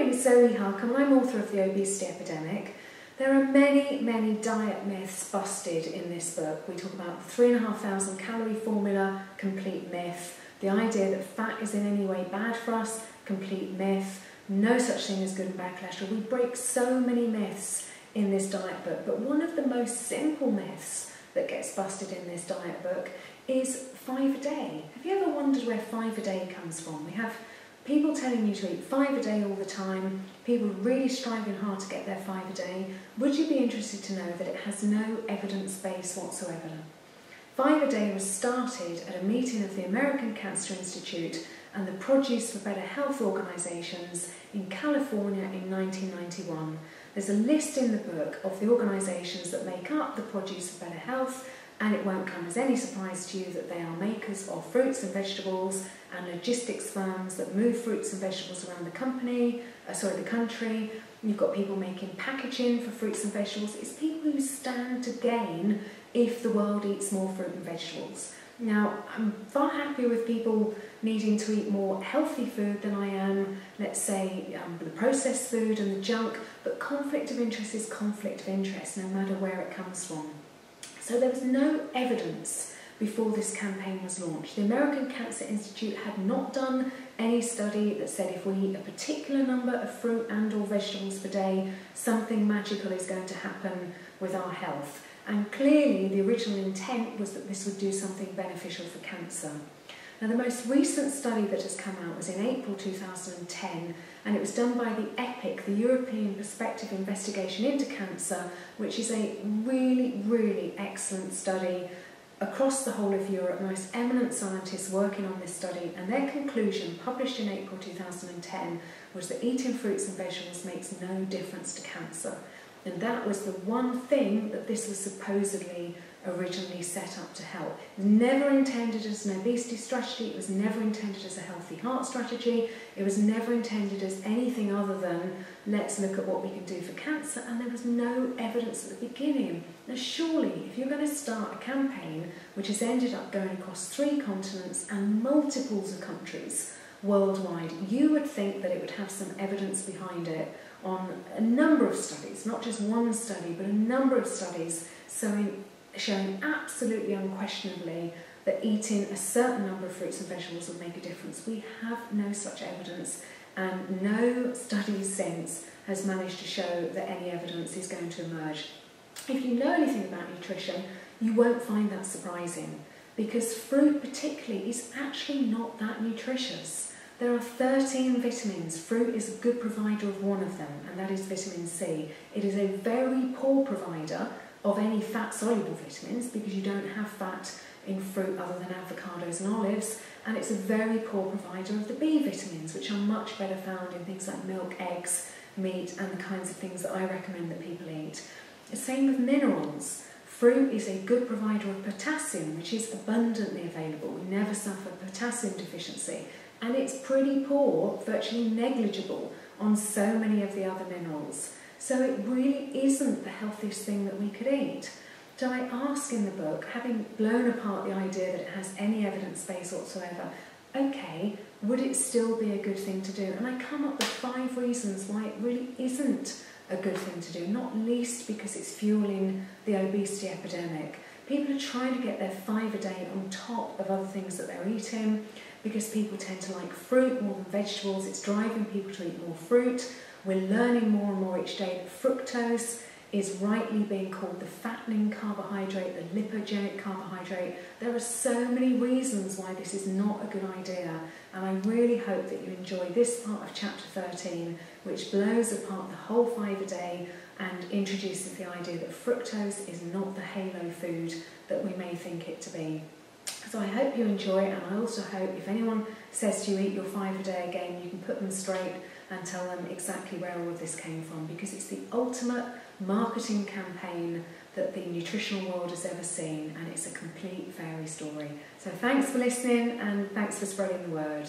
name's Zoe Harcum and I'm author of The Obesity Epidemic. There are many, many diet myths busted in this book. We talk about the 3,500 calorie formula, complete myth. The idea that fat is in any way bad for us, complete myth. No such thing as good and bad cholesterol. We break so many myths in this diet book, but one of the most simple myths that gets busted in this diet book is 5 a day. Have you ever wondered where 5 a day comes from? We have people telling you to eat 5 a day all the time, people really striving hard to get their 5 a day. Would you be interested to know that it has no evidence base whatsoever? 5 a day was started at a meeting of the American Cancer Institute and the Produce for Better Health organisations in California in 1991. There's a list in the book of the organisations that make up the Produce for Better Health, and it won't come as any surprise to you that they are makers of fruits and vegetables and logistics firms that move fruits and vegetables around the country. You've got people making packaging for fruits and vegetables. It's people who stand to gain if the world eats more fruit and vegetables. Now, I'm far happier with people needing to eat more healthy food than I am, let's say, the processed food and the junk, but conflict of interest is conflict of interest, no matter where it comes from. So there was no evidence before this campaign was launched. The American Cancer Institute had not done any study that said if we eat a particular number of fruit and or vegetables per day, something magical is going to happen with our health. And clearly the original intent was that this would do something beneficial for cancer. Now, the most recent study that has come out was in April 2010, and it was done by the EPIC, the European Prospective Investigation into Cancer, which is a really, really excellent study across the whole of Europe, most eminent scientists working on this study, and their conclusion, published in April 2010, was that eating fruits and vegetables makes no difference to cancer. And that was the one thing that this was supposedly originally set up to help. It was never intended as an obesity strategy, it was never intended as a healthy heart strategy, it was never intended as anything other than let's look at what we can do for cancer, and there was no evidence at the beginning. Now surely, if you're going to start a campaign which has ended up going across 3 continents and multiples of countries worldwide, you would think that it would have some evidence behind it on a number of studies, not just one study, but a number of studies showing absolutely unquestionably that eating a certain number of fruits and vegetables would make a difference. We have no such evidence, and no study since has managed to show that any evidence is going to emerge. If you know anything about nutrition, you won't find that surprising, because fruit particularly is actually not that nutritious. There are 13 vitamins. Fruit is a good provider of one of them, and that is vitamin C. It is a very poor provider of any fat-soluble vitamins, because you don't have fat in fruit other than avocados and olives, and it's a very poor provider of the B vitamins, which are much better found in things like milk, eggs, meat, and the kinds of things that I recommend that people eat. The same with minerals. Fruit is a good provider of potassium, which is abundantly available. We never suffer potassium deficiency, and it's pretty poor, virtually negligible, on so many of the other minerals. So it really isn't the healthiest thing that we could eat. So I ask in the book, having blown apart the idea that it has any evidence base whatsoever, okay, would it still be a good thing to do? And I come up with 5 reasons why it really isn't a good thing to do, not least because it's fueling the obesity epidemic. People are trying to get their 5 a day on top of other things that they're eating, because people tend to like fruit more than vegetables. It's driving people to eat more fruit. We're learning more and more each day that fructose is rightly being called the fattening carbohydrate, the lipogenic carbohydrate. There are so many reasons why this is not a good idea, and I really hope that you enjoy this part of chapter 13, which blows apart the whole 5 a day and introduces the idea that fructose is not the halo food that we may think it to be. So I hope you enjoy it, and I also hope if anyone says to you eat your 5 a day again, you can put them straight and tell them exactly where all of this came from, because it's the ultimate marketing campaign that the nutritional world has ever seen, and it's a complete fairy story. So thanks for listening, and thanks for spreading the word.